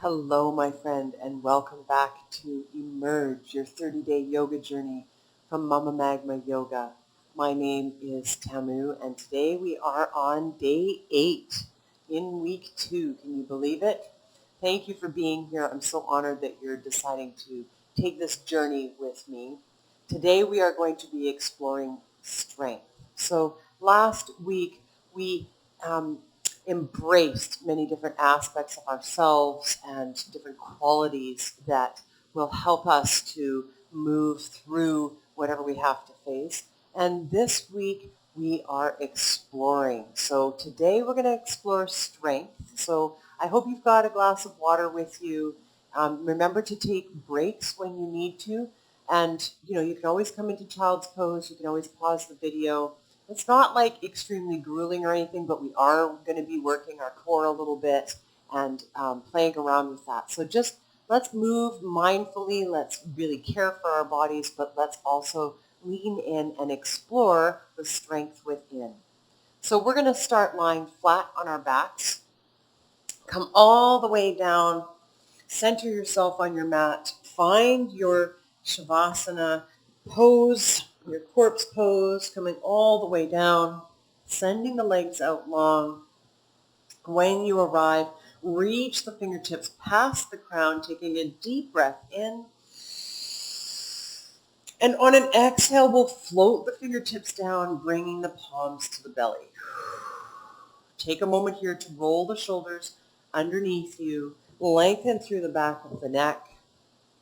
Hello, my friend, and welcome back to Emerge, your 30-day yoga journey from Mama Magma Yoga. My name is Tamu, and today we are on day 8 in week 2. Can you believe it? Thank you for being here. I'm so honored that you're deciding to take this journey with me. Today we are going to be exploring strength. So last week we embraced many different aspects of ourselves and different qualities that will help us to move through whatever we have to face. And this week we are exploring. So today we're going to explore strength. So I hope you've got a glass of water with you. Remember to take breaks when you need to. And, you can always come into child's pose. You can always pause the video. It's not like extremely grueling or anything, but we are going to be working our core a little bit and playing around with that. So just let's move mindfully. Let's really care for our bodies, but let's also lean in and explore the strength within. So we're going to start lying flat on our backs. Come all the way down. Center yourself on your mat. Find your Shavasana pose, your corpse pose, coming all the way down, sending the legs out long. When you arrive, reach the fingertips past the crown, taking a deep breath in. And on an exhale, we'll float the fingertips down, bringing the palms to the belly. Take a moment here to roll the shoulders underneath you, lengthen through the back of the neck,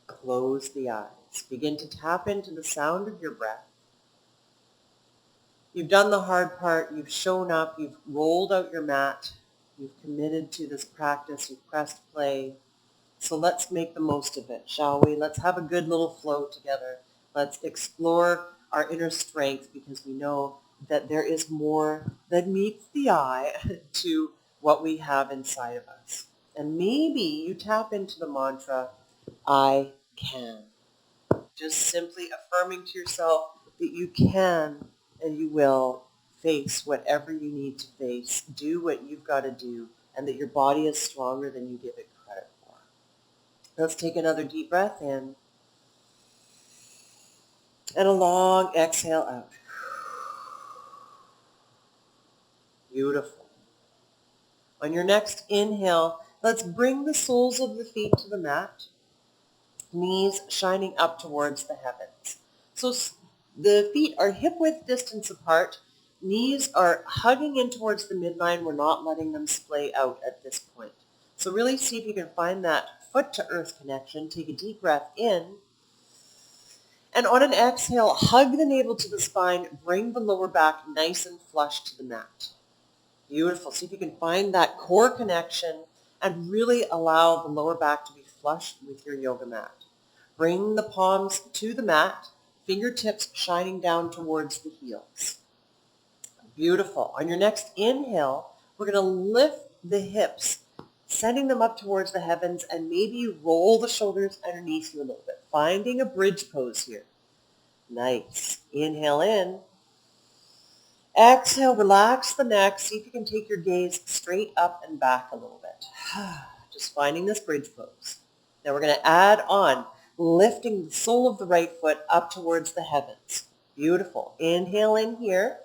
close the eyes. Begin to tap into the sound of your breath. You've done the hard part. You've shown up. You've rolled out your mat. You've committed to this practice. You've pressed play. So let's make the most of it, shall we? Let's have a good little flow together. Let's explore our inner strength because we know that there is more than meets the eye to what we have inside of us. And maybe you tap into the mantra, I can. Just simply affirming to yourself that you can and you will face whatever you need to face, do what you've got to do, and that your body is stronger than you give it credit for. Let's take another deep breath in and a long exhale out. Beautiful. On your next inhale, let's bring the soles of the feet to the mat, knees shining up towards the heavens. So the feet are hip-width distance apart. Knees are hugging in towards the midline. We're not letting them splay out at this point. So really see if you can find that foot to earth connection. Take a deep breath in. And on an exhale, hug the navel to the spine. Bring the lower back nice and flush to the mat. Beautiful. See if you can find that core connection and really allow the lower back to be flush with your yoga mat. Bring the palms to the mat, fingertips shining down towards the heels. Beautiful. On your next inhale, we're going to lift the hips, sending them up towards the heavens, and maybe roll the shoulders underneath you a little bit, finding a bridge pose here. Nice. Inhale in. Exhale, relax the neck. See if you can take your gaze straight up and back a little bit. Just finding this bridge pose. Now we're going to add on, lifting the sole of the right foot up towards the heavens. Beautiful. Inhale in here.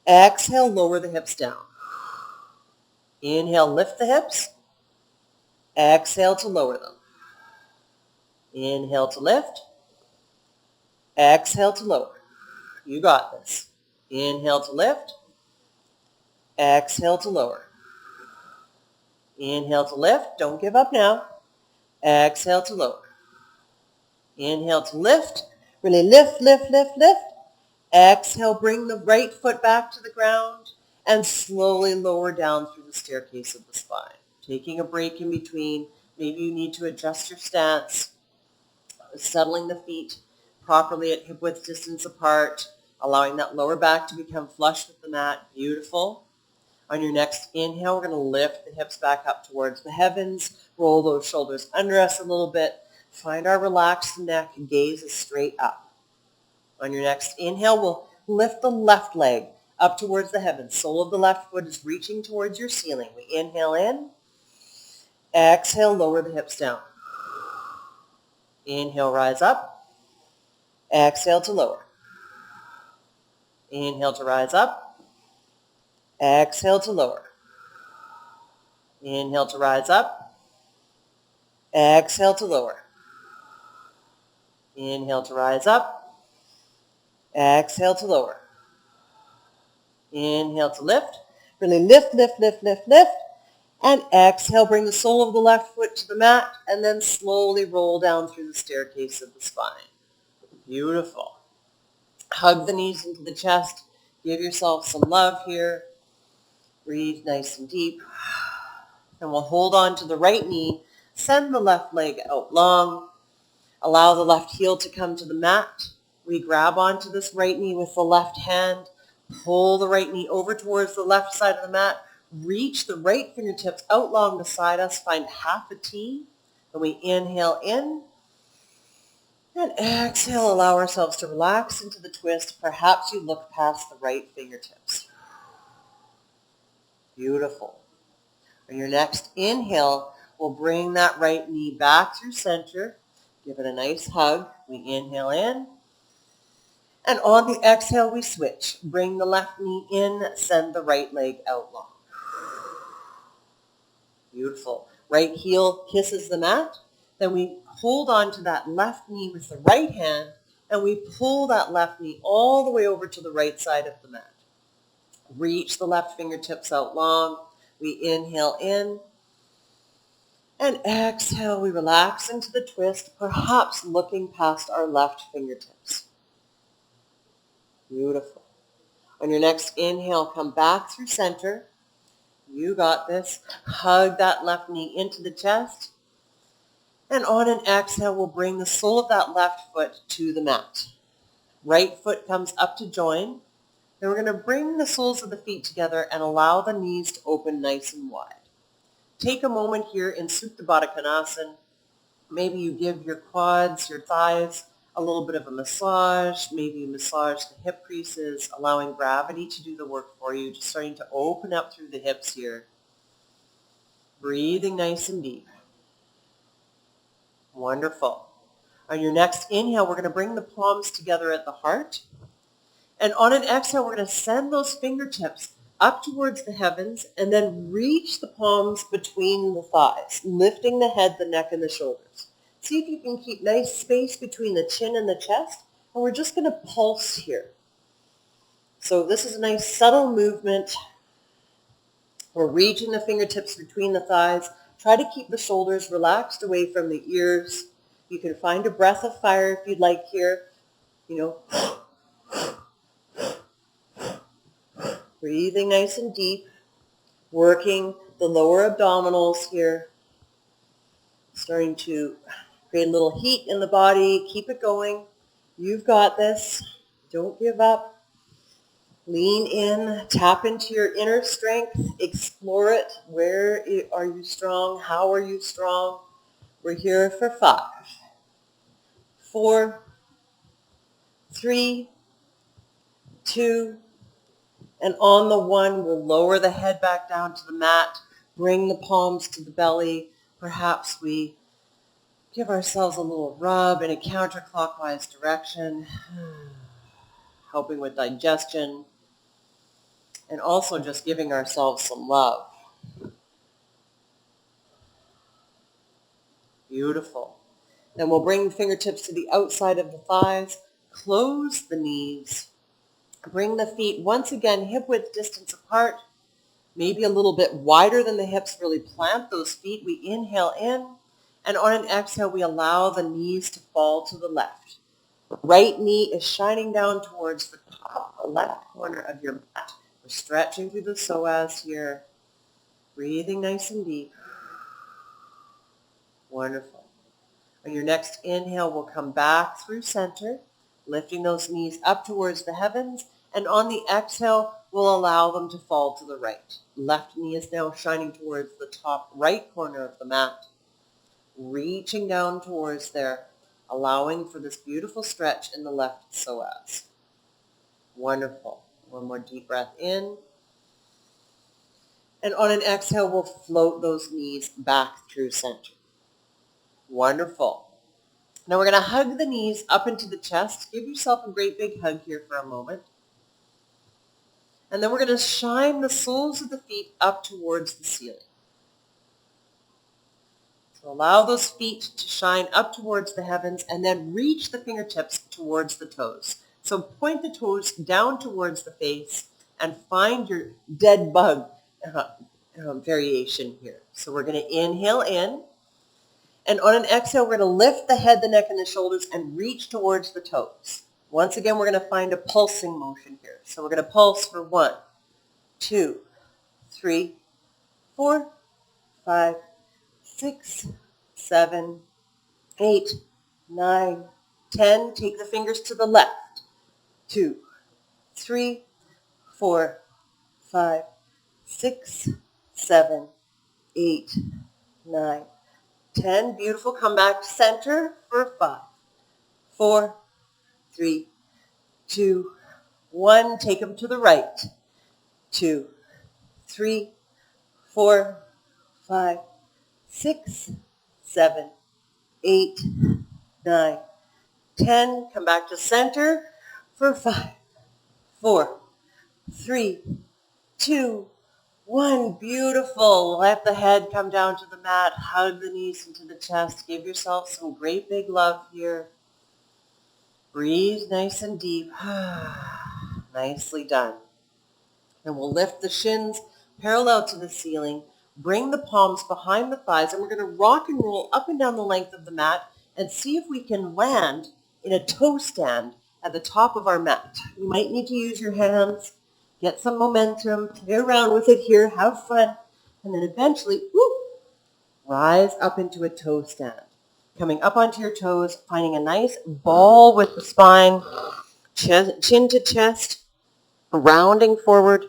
Exhale, lower the hips down. Inhale, lift the hips. Exhale to lower them. Inhale to lift. Exhale to lower. You got this. Inhale to lift. Exhale to lower. Inhale to lift. Don't give up now. Exhale to lower. Inhale to lift. Really lift, lift, lift, lift. Exhale, bring the right foot back to the ground and slowly lower down through the staircase of the spine. Taking a break in between. Maybe you need to adjust your stance. Settling the feet properly at hip-width distance apart. Allowing that lower back to become flush with the mat. Beautiful. On your next inhale, we're going to lift the hips back up towards the heavens. Roll those shoulders under us a little bit. Find our relaxed neck. Gaze is straight up. On your next inhale, we'll lift the left leg up towards the heavens. Sole of the left foot is reaching towards your ceiling. We inhale in. Exhale, lower the hips down. Inhale, rise up. Exhale to lower. Inhale to rise up. Exhale to lower. Inhale to rise up. Exhale to lower. Inhale to rise up. Exhale to lower. Inhale to lift. Really lift, lift, lift, lift, lift. And exhale, bring the sole of the left foot to the mat and then slowly roll down through the staircase of the spine. Beautiful. Hug the knees into the chest. Give yourself some love here. Breathe nice and deep. And we'll hold on to the right knee. Send the left leg out long. Allow the left heel to come to the mat. We grab onto this right knee with the left hand. Pull the right knee over towards the left side of the mat. Reach the right fingertips out long beside us. Find half a T. And we inhale in. And exhale, allow ourselves to relax into the twist. Perhaps you look past the right fingertips. Beautiful. On your next inhale, we'll bring that right knee back through center. Give it a nice hug. We inhale in. And on the exhale, we switch. Bring the left knee in. Send the right leg out long. Beautiful. Right heel kisses the mat. Then we hold on to that left knee with the right hand, and we pull that left knee all the way over to the right side of the mat. Reach the left fingertips out long. We inhale in. And exhale, we relax into the twist, perhaps looking past our left fingertips. Beautiful. On your next inhale, come back through center. You got this. Hug that left knee into the chest. And on an exhale, we'll bring the sole of that left foot to the mat. Right foot comes up to join. Then we're going to bring the soles of the feet together and allow the knees to open nice and wide. Take a moment here in Supta Baddha Konasana. Maybe you give your quads, your thighs, a little bit of a massage. Maybe you massage the hip creases, allowing gravity to do the work for you. Just starting to open up through the hips here. Breathing nice and deep. Wonderful. On your next inhale, we're going to bring the palms together at the heart. And on an exhale, we're going to send those fingertips up towards the heavens and then reach the palms between the thighs, lifting the head, the neck, and the shoulders. See if you can keep nice space between the chin and the chest. And we're just going to pulse here. So this is a nice subtle movement. We're reaching the fingertips between the thighs. Try to keep the shoulders relaxed away from the ears. You can find a breath of fire if you'd like here. Breathing nice and deep. Working the lower abdominals here. Starting to create a little heat in the body. Keep it going. You've got this. Don't give up. Lean in, tap into your inner strength, explore it. Where are you strong? How are you strong? We're here for 5, 4, 3, 2, and on the 1, we'll lower the head back down to the mat, bring the palms to the belly. Perhaps we give ourselves a little rub in a counterclockwise direction, helping with digestion. And also just giving ourselves some love. Beautiful. Then we'll bring the fingertips to the outside of the thighs. Close the knees. Bring the feet once again hip width distance apart. Maybe a little bit wider than the hips. Really plant those feet. We inhale in. And on an exhale, we allow the knees to fall to the left. Right knee is shining down towards the top, the left corner of your mat. We're stretching through the psoas here. Breathing nice and deep. Wonderful. On your next inhale, we'll come back through center, lifting those knees up towards the heavens. And on the exhale, we'll allow them to fall to the right. Left knee is now shining towards the top right corner of the mat. Reaching down towards there, allowing for this beautiful stretch in the left psoas. Wonderful. One more deep breath in. And on an exhale, we'll float those knees back through center. Wonderful. Now we're going to hug the knees up into the chest. Give yourself a great big hug here for a moment. And then we're going to shine the soles of the feet up towards the ceiling. So allow those feet to shine up towards the heavens and then reach the fingertips towards the toes. So point the toes down towards the face and find your dead bug variation here. So we're going to inhale in. And on an exhale, we're going to lift the head, the neck, and the shoulders and reach towards the toes. Once again, we're going to find a pulsing motion here. So we're going to pulse for 1, 2, 3, 4, 5, 6, 7, 8, 9, 10. Take the fingers to the left. 2, 3, 4, 5, 6, 7, 8, 9, 10. Beautiful. Come back to center for 5, 4, 3, 2, 1. Take them to the right. 2, 3, 4, 5, 6, 7, 8, 9, 10. Come back to center for 5, 4, 3, 2, 1. Beautiful. Let the head come down to the mat. Hug the knees into the chest. Give yourself some great big love here. Breathe nice and deep. Nicely done. And we'll lift the shins parallel to the ceiling. Bring the palms behind the thighs, and we're going to rock and roll up and down the length of the mat and see if we can land in a toe stand at the top of our mat. You might need to use your hands, get some momentum, play around with it here, have fun, and then eventually, rise up into a toe stand. Coming up onto your toes, finding a nice ball with the spine, chin to chest, rounding forward.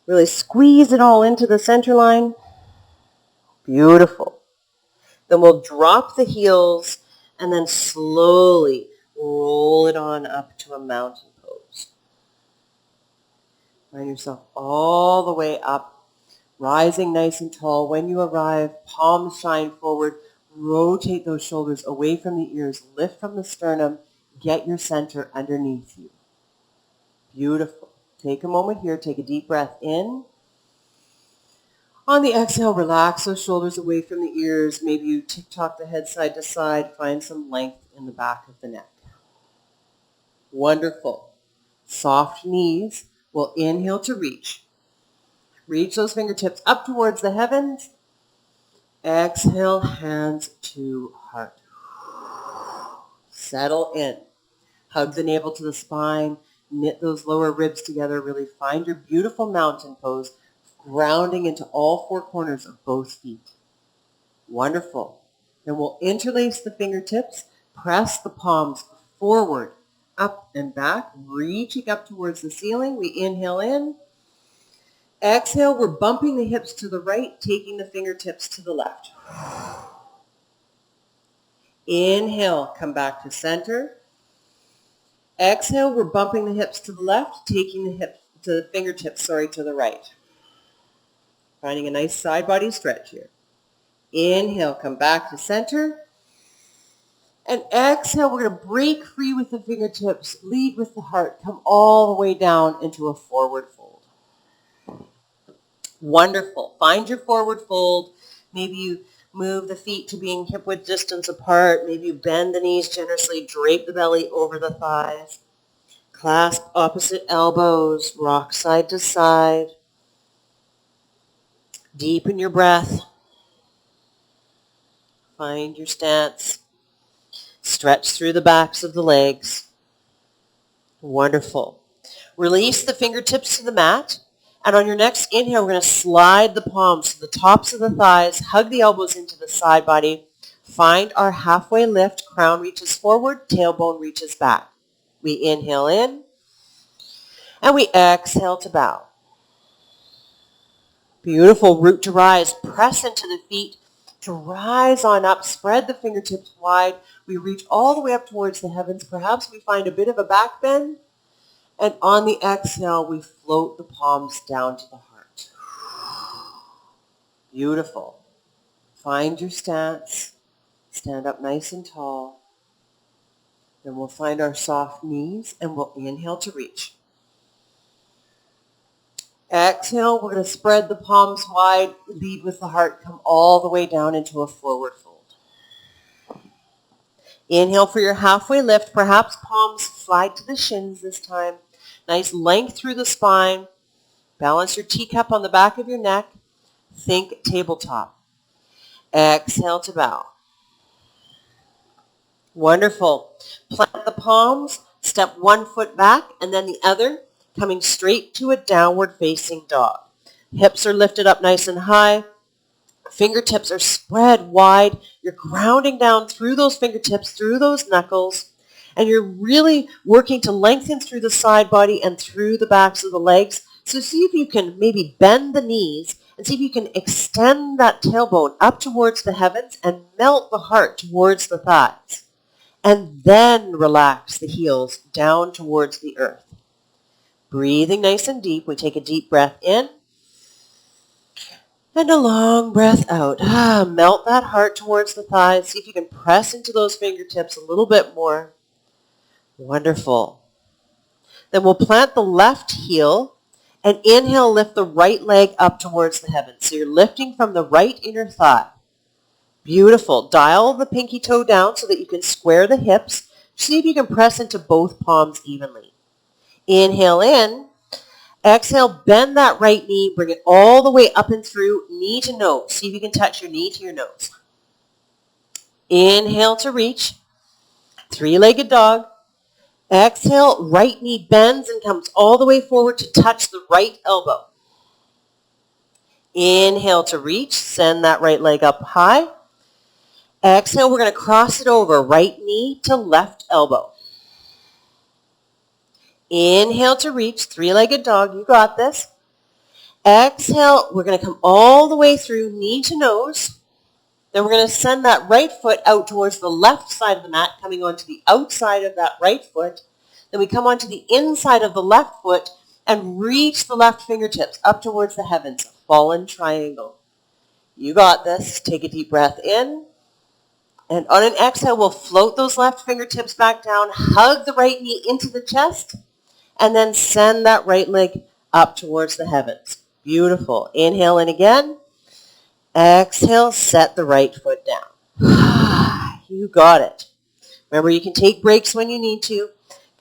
Really squeeze it all into the center line. Beautiful. Then we'll drop the heels and then slowly roll it on up to a mountain pose. Find yourself all the way up, rising nice and tall. When you arrive, palms shine forward. Rotate those shoulders away from the ears. Lift from the sternum. Get your center underneath you. Beautiful. Take a moment here. Take a deep breath in. On the exhale, relax those shoulders away from the ears. Maybe you tick-tock the head side to side. Find some length in the back of the neck. Wonderful. Soft knees. We'll inhale to reach. Reach those fingertips up towards the heavens. Exhale, hands to heart. Settle in. Hug the navel to the spine. Knit those lower ribs together. Really find your beautiful mountain pose, grounding into all four corners of both feet. Wonderful. Then we'll interlace the fingertips, press the palms forward, up and back, reaching up towards the ceiling. We inhale in. Exhale, we're bumping the hips to the right, taking the fingertips to the left. Inhale, come back to center. Exhale, we're bumping the hips to the left, taking the fingertips to the right. Finding a nice side body stretch here. Inhale, come back to center. And exhale, we're going to break free with the fingertips, lead with the heart, come all the way down into a forward fold. Wonderful. Find your forward fold. Maybe you move the feet to being hip-width distance apart. Maybe you bend the knees generously, drape the belly over the thighs. Clasp opposite elbows, rock side to side. Deepen your breath. Find your stance. Stretch through the backs of the legs. Wonderful. Release the fingertips to the mat. And on your next inhale, we're going to slide the palms to the tops of the thighs, hug the elbows into the side body. Find our halfway lift. Crown reaches forward, tailbone reaches back. We inhale in, and we exhale to bow. Beautiful. Root to rise. Press into the feet to rise on up. Spread the fingertips wide. We reach all the way up towards the heavens. Perhaps we find a bit of a back bend. And on the exhale, we float the palms down to the heart. Beautiful. Find your stance. Stand up nice and tall. Then we'll find our soft knees and we'll inhale to reach. Exhale, we're going to spread the palms wide, lead with the heart, come all the way down into a forward fold. Inhale for your halfway lift, perhaps palms slide to the shins this time. Nice length through the spine. Balance your teacup on the back of your neck. Think tabletop. Exhale to bow. Wonderful. Plant the palms, step one foot back and then the other, coming straight to a downward facing dog. Hips are lifted up nice and high. Fingertips are spread wide. You're grounding down through those fingertips, through those knuckles, and you're really working to lengthen through the side body and through the backs of the legs. So see if you can maybe bend the knees and see if you can extend that tailbone up towards the heavens and melt the heart towards the thighs. And then relax the heels down towards the earth. Breathing nice and deep, we take a deep breath in and a long breath out. Melt that heart towards the thighs. See if you can press into those fingertips a little bit more. Wonderful. Then we'll plant the left heel and inhale, lift the right leg up towards the heavens. So you're lifting from the right inner thigh. Beautiful. Dial the pinky toe down so that you can square the hips. See if you can press into both palms evenly. Inhale in. Exhale, bend that right knee. Bring it all the way up and through, knee to nose. See if you can touch your knee to your nose. Inhale to reach. Three-legged dog. Exhale, right knee bends and comes all the way forward to touch the right elbow. Inhale to reach. Send that right leg up high. Exhale, we're going to cross it over, right knee to left elbow. Inhale to reach, three-legged dog, you got this. Exhale, we're going to come all the way through, knee to nose. Then we're going to send that right foot out towards the left side of the mat, coming onto the outside of that right foot. Then we come onto the inside of the left foot and reach the left fingertips up towards the heavens, a fallen triangle. You got this. Take a deep breath in. And on an exhale, we'll float those left fingertips back down, hug the right knee into the chest, and then send that right leg up towards the heavens. Beautiful. Inhale in again. Exhale, set the right foot down. You got it. Remember, you can take breaks when you need to.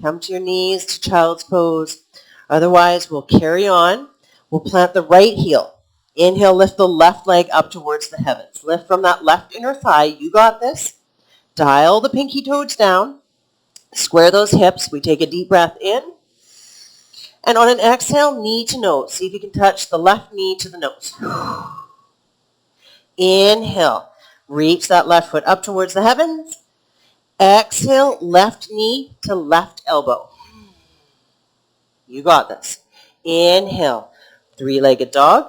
Come to your knees to child's pose. Otherwise, we'll carry on. We'll plant the right heel. Inhale, lift the left leg up towards the heavens. Lift from that left inner thigh. You got this. Dial the pinky toes down. Square those hips. We take a deep breath in. And on an exhale, knee to nose. See if you can touch the left knee to the nose. Inhale. Reach that left foot up towards the heavens. Exhale, left knee to left elbow. You got this. Inhale, three-legged dog.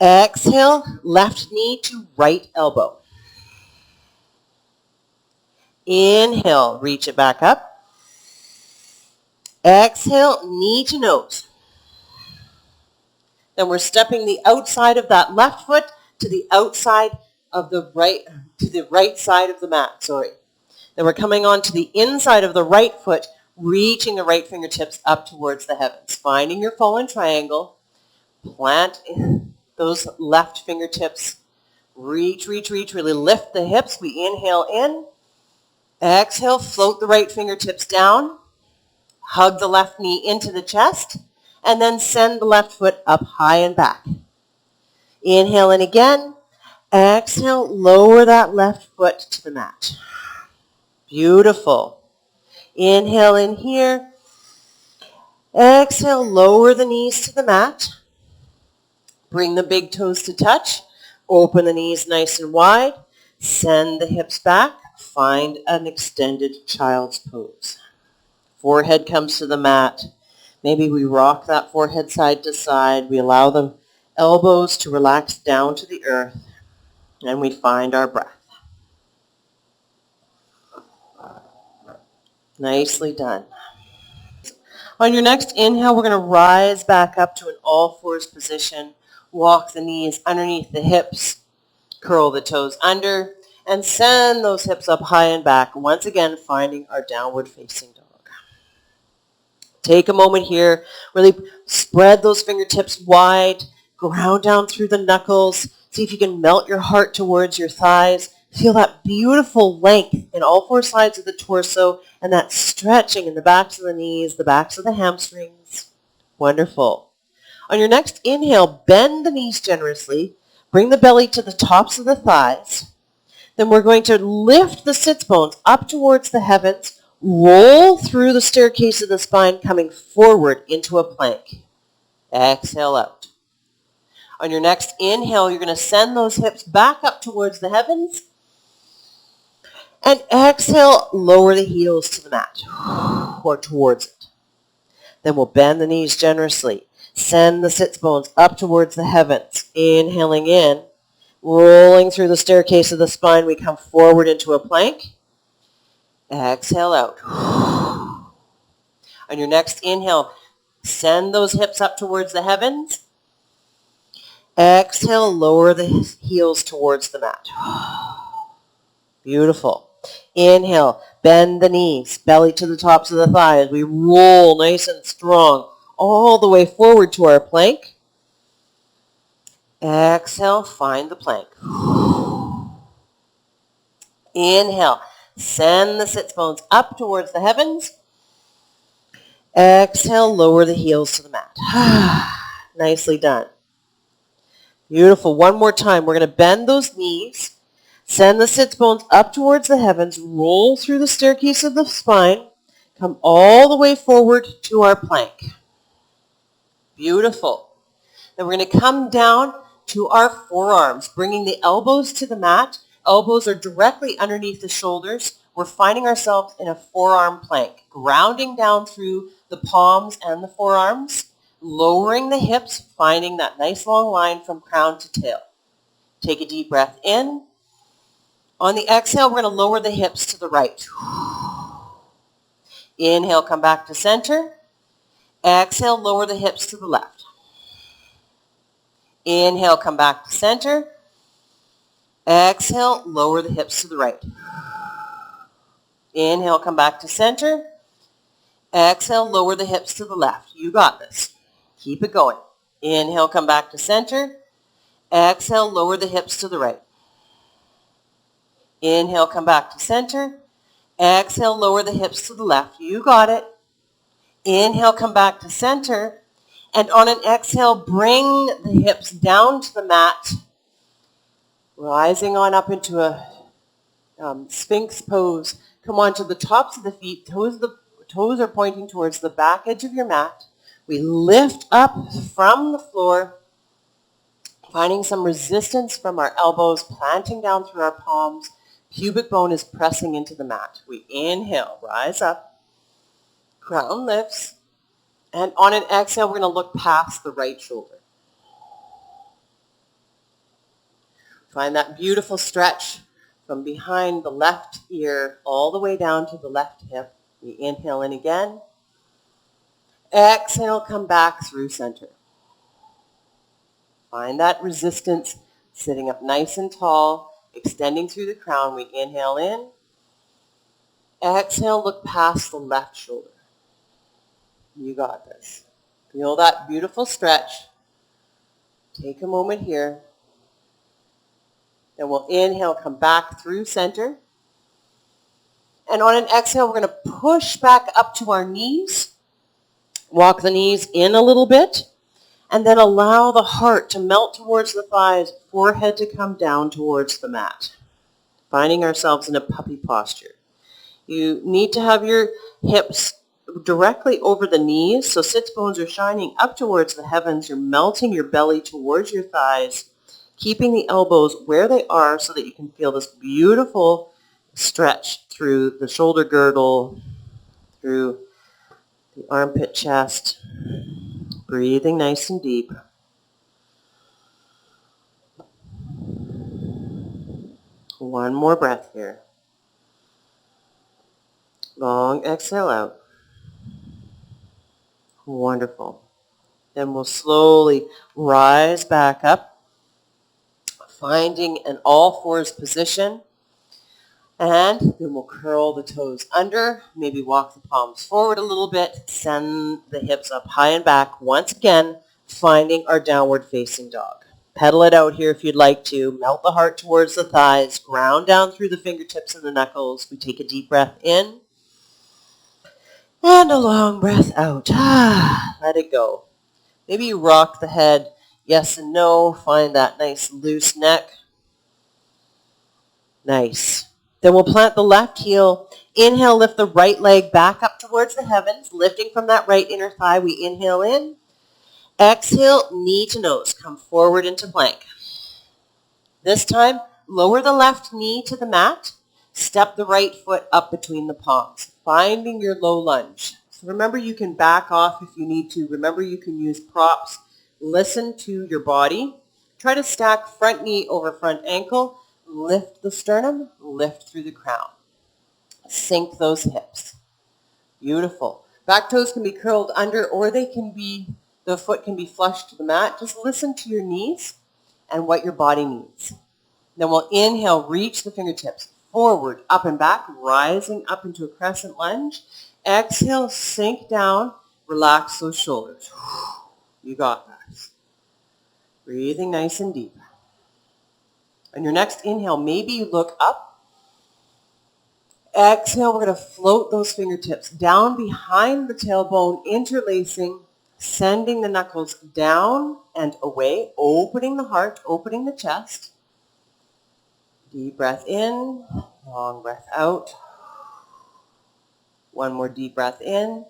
Exhale, left knee to right elbow. Inhale, reach it back up. Exhale, knee to nose. Then we're stepping the outside of that left foot to the outside of the right side of the mat, Then we're coming on to the inside of the right foot, reaching the right fingertips up towards the heavens. Finding your fallen triangle. Plant those left fingertips. Reach, reach, reach. Really lift the hips. We inhale in. Exhale, float the right fingertips down. Hug the left knee into the chest. And then send the left foot up high and back. Inhale in again. Exhale, lower that left foot to the mat. Beautiful. Inhale in here. Exhale, lower the knees to the mat. Bring the big toes to touch. Open the knees nice and wide. Send the hips back. Find an extended child's pose. Forehead comes to the mat. Maybe we rock that forehead side to side. We allow the elbows to relax down to the earth. And we find our breath. Nicely done. On your next inhale, we're going to rise back up to an all fours position. Walk the knees underneath the hips. Curl the toes under and send those hips up high and back. Once again, finding our downward facing dog. Take a moment here. Really spread those fingertips wide. Ground down through the knuckles. See if you can melt your heart towards your thighs. Feel that beautiful length in all four sides of the torso and that stretching in the backs of the knees, the backs of the hamstrings. Wonderful. On your next inhale, bend the knees generously. Bring the belly to the tops of the thighs. Then we're going to lift the sits bones up towards the heavens, roll through the staircase of the spine, coming forward into a plank. Exhale out. On your next inhale, you're going to send those hips back up towards the heavens. And exhale, lower the heels to the mat or towards it. Then we'll bend the knees generously. Send the sits bones up towards the heavens. Inhaling in. Rolling through the staircase of the spine, we come forward into a plank. Exhale out. On your next inhale, send those hips up towards the heavens. Exhale, lower the heels towards the mat. Beautiful. Inhale, bend the knees, belly to the tops of the thighs. We roll nice and strong all the way forward to our plank. Exhale, find the plank. Inhale, send the sits bones up towards the heavens. Exhale, lower the heels to the mat. Nicely done. Beautiful. One more time. We're going to bend those knees. Send the sits bones up towards the heavens. Roll through the staircase of the spine. Come all the way forward to our plank. Beautiful. Then we're going to come down to our forearms, bringing the elbows to the mat. Elbows are directly underneath the shoulders. We're finding ourselves in a forearm plank, grounding down through the palms and the forearms, lowering the hips, finding that nice long line from crown to tail. Take a deep breath in. On the exhale, we're going to lower the hips to the right. Inhale, come back to center. Exhale, lower the hips to the left. Inhale, come back to center. Exhale, lower the hips to the right. Inhale, come back to center. Exhale, lower the hips to the left. You got this. Keep it going. Inhale, come back to center. Exhale, lower the hips to the right. Inhale, come back to center. Exhale, lower the hips to the left. You got it. Inhale, come back to center. And on an exhale, bring the hips down to the mat, rising on up into a Sphinx pose. Come on to the tops of the feet. Toes are pointing towards the back edge of your mat. We lift up from the floor, finding some resistance from our elbows, planting down through our palms. Pubic bone is pressing into the mat. We inhale, rise up, crown lifts, and on an exhale, we're going to look past the right shoulder. Find that beautiful stretch from behind the left ear all the way down to the left hip. We inhale in again. Exhale, come back through center. Find that resistance, sitting up nice and tall, extending through the crown. We inhale in. Exhale, look past the left shoulder. You got this. Feel that beautiful stretch. Take a moment here. Then we'll inhale, come back through center. And on an exhale, we're going to push back up to our knees. Walk the knees in a little bit. And then allow the heart to melt towards the thighs, forehead to come down towards the mat. Finding ourselves in a puppy posture. You need to have your hips directly over the knees, so sits bones are shining up towards the heavens. You're melting your belly towards your thighs, keeping the elbows where they are so that you can feel this beautiful stretch through the shoulder girdle, through the armpit chest, breathing nice and deep. One more breath here. Long exhale out. Wonderful. Then we'll slowly rise back up, finding an all fours position. And then we'll curl the toes under, maybe walk the palms forward a little bit, send the hips up high and back. Once again, finding our downward facing dog. Pedal it out here if you'd like to. Melt the heart towards the thighs. Ground down through the fingertips and the knuckles. We take a deep breath in and a long breath out. Let it go. Maybe you rock the head yes and no. Find that nice loose neck. Nice. Then we'll plant the left heel. Inhale, lift the right leg back up towards the heavens, lifting from that right inner thigh. We inhale in. Exhale, knee to nose. Come forward into plank. This time, lower the left knee to the mat. Step the right foot up between the palms, finding your low lunge. So remember, you can back off if you need to. Remember, you can use props. Listen to your body. Try to stack front knee over front ankle. Lift the sternum, lift through the crown. Sink those hips. Beautiful. Back toes can be curled under or the foot can be flush to the mat. Just listen to your knees and what your body needs. Then we'll inhale, reach the fingertips forward, up and back, rising up into a crescent lunge. Exhale, sink down, relax those shoulders. You got that. Breathing nice and deep. On your next inhale, maybe you look up. Exhale, we're going to float those fingertips down behind the tailbone, interlacing, sending the knuckles down and away, opening the heart, opening the chest. Deep breath in, long breath out. One more deep breath in.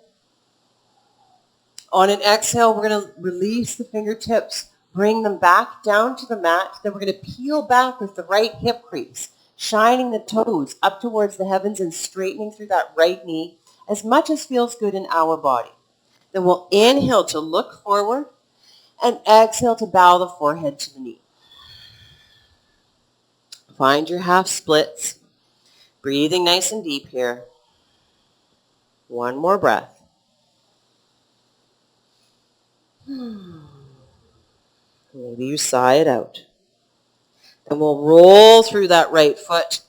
On an exhale, we're going to release the fingertips, bring them back down to the mat. Then we're going to peel back with the right hip crease, shining the toes up towards the heavens and straightening through that right knee as much as feels good in our body. Then we'll inhale to look forward and exhale to bow the forehead to the knee. Find your half splits. Breathing nice and deep here. One more breath. Maybe you sigh it out. And we'll roll through that right foot.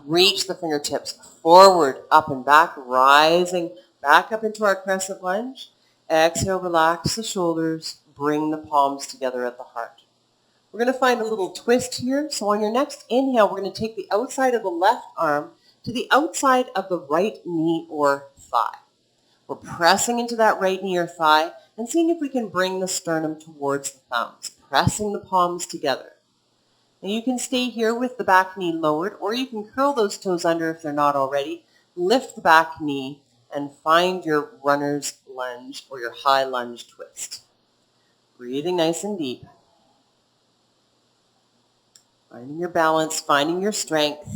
Reach the fingertips forward, up and back, rising back up into our crescent lunge. Exhale, relax the shoulders. Bring the palms together at the heart. We're going to find a little twist here. So on your next inhale, we're going to take the outside of the left arm to the outside of the right knee or thigh. We're pressing into that right knee or thigh and seeing if we can bring the sternum towards the thumbs, pressing the palms together. Now you can stay here with the back knee lowered, or you can curl those toes under if they're not already. Lift the back knee and find your runner's lunge or your high lunge twist. Breathing nice and deep. Finding your balance, finding your strength,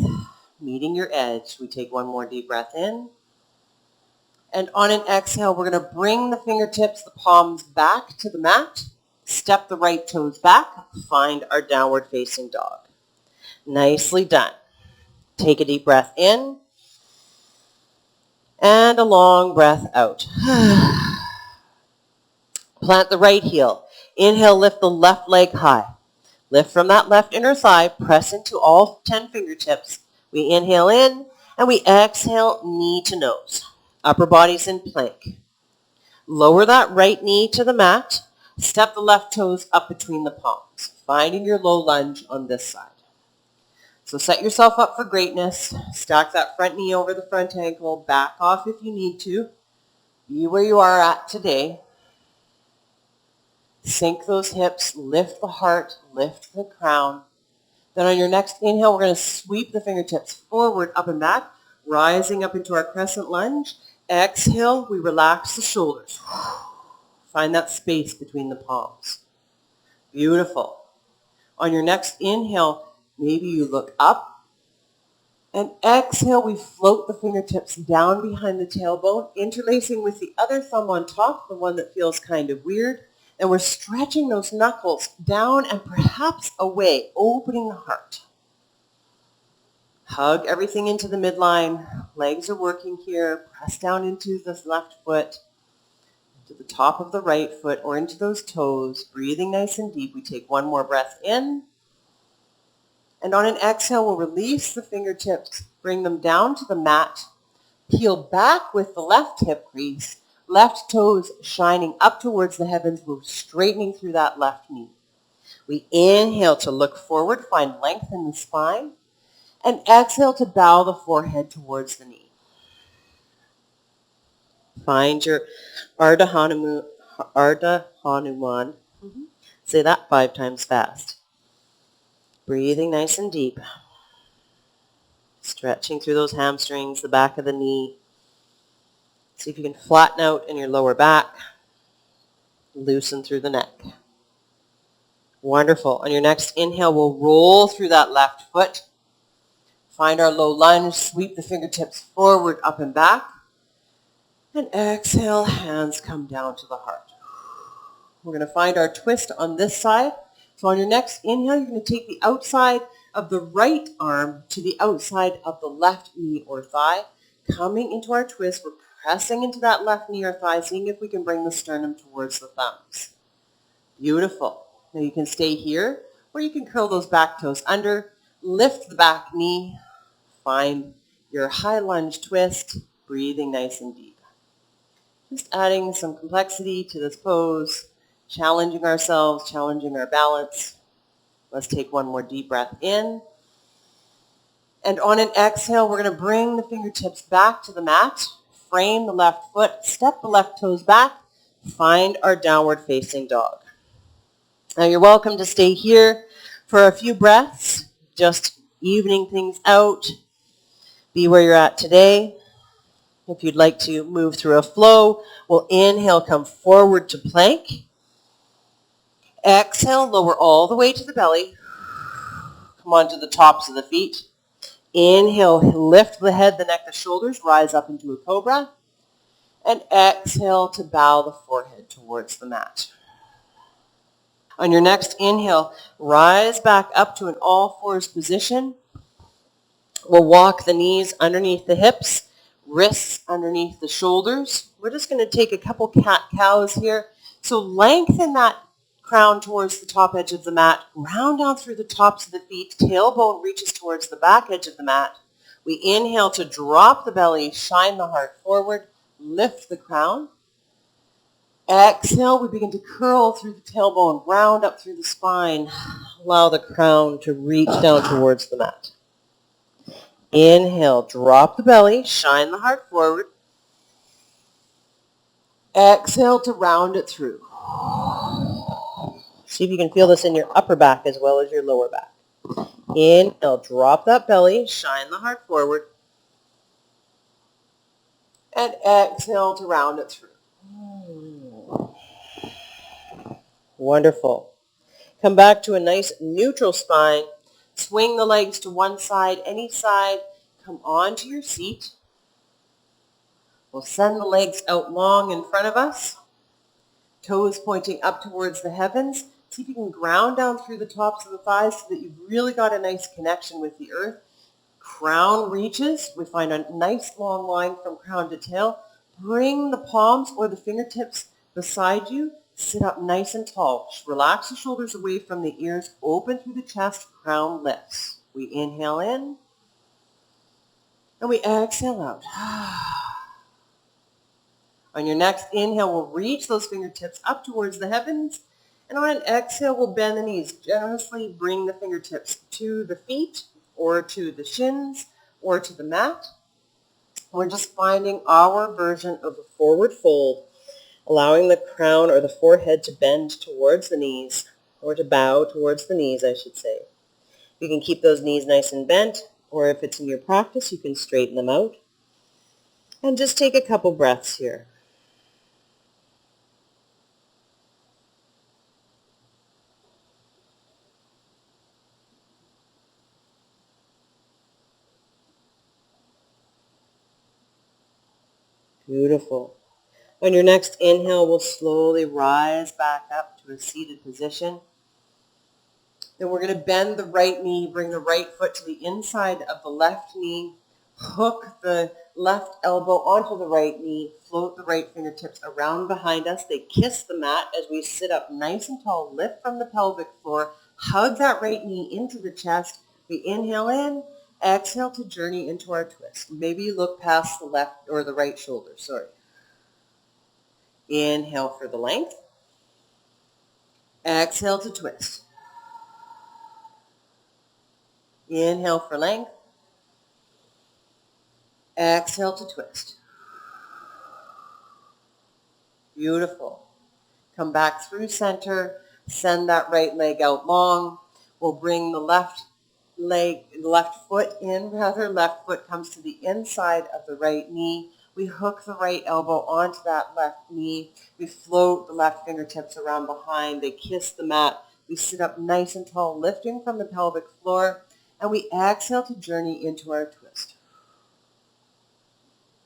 meeting your edge. We take one more deep breath in. And on an exhale, we're going to bring the fingertips, the palms back to the mat. Step the right toes back. Find our downward facing dog. Nicely done. Take a deep breath in. And a long breath out. Plant the right heel. Inhale, lift the left leg high. Lift from that left inner thigh. Press into all 10 fingertips. We inhale in and we exhale knee to nose. Upper body's in plank. Lower that right knee to the mat. Step the left toes up between the palms, finding your low lunge on this side. So set yourself up for greatness. Stack that front knee over the front ankle. Back off if you need to. Be where you are at today. Sink those hips. Lift the heart. Lift the crown. Then on your next inhale, we're going to sweep the fingertips forward, up and back, rising up into our crescent lunge. Exhale, we relax the shoulders. Find that space between the palms. Beautiful. On your next inhale, maybe you look up. And exhale, we float the fingertips down behind the tailbone, interlacing with the other thumb on top, the one that feels kind of weird. And we're stretching those knuckles down and perhaps away, opening the heart. Hug everything into the midline. Legs are working here. Press down into this left foot. to the top of the right foot or into those toes, breathing nice and deep. We take one more breath in. And on an exhale, we'll release the fingertips, bring them down to the mat, peel back with the left hip crease, left toes shining up towards the heavens, move straightening through that left knee. We inhale to look forward, find length in the spine, and exhale to bow the forehead towards the knee. Find your Ardha Hanuman. Say that 5 times fast. Breathing nice and deep. Stretching through those hamstrings, the back of the knee. See if you can flatten out in your lower back. Loosen through the neck. Wonderful. On your next inhale, we'll roll through that left foot. Find our low lunge. Sweep the fingertips forward, up and back. And exhale, hands come down to the heart. We're going to find our twist on this side. So on your next inhale, you're going to take the outside of the right arm to the outside of the left knee or thigh. Coming into our twist, we're pressing into that left knee or thigh, seeing if we can bring the sternum towards the thumbs. Beautiful. Now you can stay here, or you can curl those back toes under, lift the back knee, find your high lunge twist, breathing nice and deep. Just adding some complexity to this pose, challenging ourselves, challenging our balance. Let's take one more deep breath in. And on an exhale, we're going to bring the fingertips back to the mat, frame the left foot, step the left toes back, find our downward facing dog. Now you're welcome to stay here for a few breaths, just evening things out. Be where you're at today. If you'd like to move through a flow, we'll inhale, come forward to plank. Exhale, lower all the way to the belly. Come onto the tops of the feet. Inhale, lift the head, the neck, the shoulders, rise up into a cobra. And exhale to bow the forehead towards the mat. On your next inhale, rise back up to an all-fours position. We'll walk the knees underneath the hips, wrists underneath the shoulders. We're just going to take a couple cat-cows here. So lengthen that crown towards the top edge of the mat, round down through the tops of the feet, tailbone reaches towards the back edge of the mat. We inhale to drop the belly, shine the heart forward, lift the crown. Exhale, we begin to curl through the tailbone, round up through the spine. Allow the crown to reach down towards the mat. Inhale, drop the belly, shine the heart forward. Exhale to round it through. See if you can feel this in your upper back as well as your lower back. Inhale, drop that belly, shine the heart forward. And exhale to round it through. Wonderful. Come back to a nice neutral spine. Swing the legs to one side, any side. Come onto your seat. We'll send the legs out long in front of us. Toes pointing up towards the heavens. See if you can ground down through the tops of the thighs so that you've really got a nice connection with the earth. Crown reaches. We find a nice long line from crown to tail. Bring the palms or the fingertips beside you. Sit up nice and tall. Relax the shoulders away from the ears. Open through the chest. Crown lifts. We inhale in. And we exhale out. On your next inhale, we'll reach those fingertips up towards the heavens. And on an exhale, we'll bend the knees. Generously bring the fingertips to the feet or to the shins or to the mat. We're just finding our version of a forward fold, allowing the crown or the forehead to bend towards the knees, or to bow towards the knees, I should say. You can keep those knees nice and bent, or if it's in your practice, you can straighten them out. And just take a couple breaths here. Beautiful. On your next inhale, we'll slowly rise back up to a seated position. Then we're going to bend the right knee, bring the right foot to the inside of the left knee, hook the left elbow onto the right knee. Float the right fingertips around behind us. They kiss the mat as we sit up nice and tall. Lift from the pelvic floor. Hug that right knee into the chest. We inhale in. Exhale to journey into our twist. Maybe you look past the left or the right shoulder. Sorry. Inhale for the length. Exhale to twist. Inhale for length. Exhale to twist. Beautiful. Come back through center. Send that right leg out long. We'll bring the left foot in, rather. Left foot comes to the inside of the right knee. We hook the right elbow onto that left knee. We float the left fingertips around behind. They kiss the mat. We sit up nice and tall, lifting from the pelvic floor. And we exhale to journey into our twist.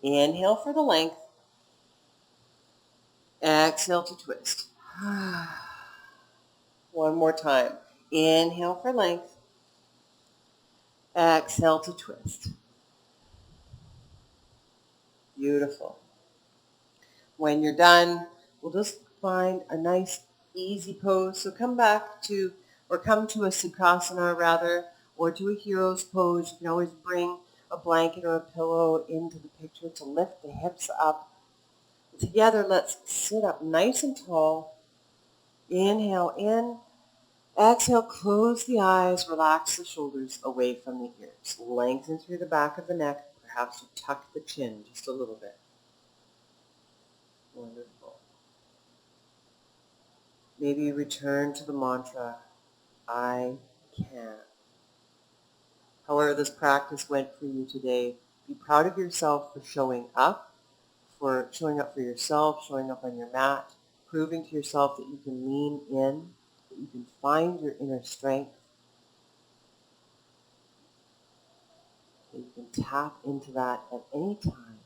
Inhale for the length. Exhale to twist. One more time. Inhale for length. Exhale to twist. Beautiful. When you're done, we'll just find a nice, easy pose. So come to a Sukhasana rather, or to a hero's pose. You can always bring a blanket or a pillow into the picture to lift the hips up. Together, let's sit up nice and tall. Inhale in. Exhale, close the eyes, relax the shoulders away from the ears. Lengthen through the back of the neck. Perhaps you tuck the chin just a little bit. Wonderful. Maybe you return to the mantra, I can. However this practice went for you today, be proud of yourself for showing up for yourself, showing up on your mat, proving to yourself that you can lean in, that you can find your inner strength, that you can tap into that at any time.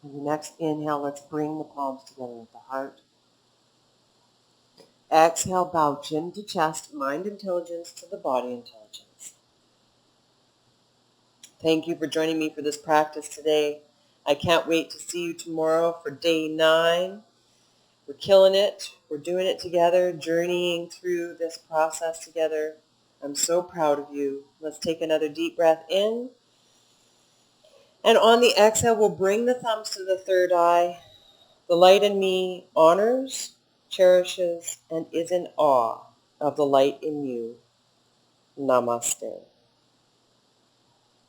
On your next inhale, let's bring the palms together at the heart. Exhale, bow chin to chest, mind intelligence to the body intelligence. Thank you for joining me for this practice today. I can't wait to see you tomorrow for day 9. We're killing it. We're doing it together, journeying through this process together. I'm so proud of you. Let's take another deep breath in. And on the exhale, we'll bring the thumbs to the third eye. The light in me honors, cherishes, and is in awe of the light in you. Namaste.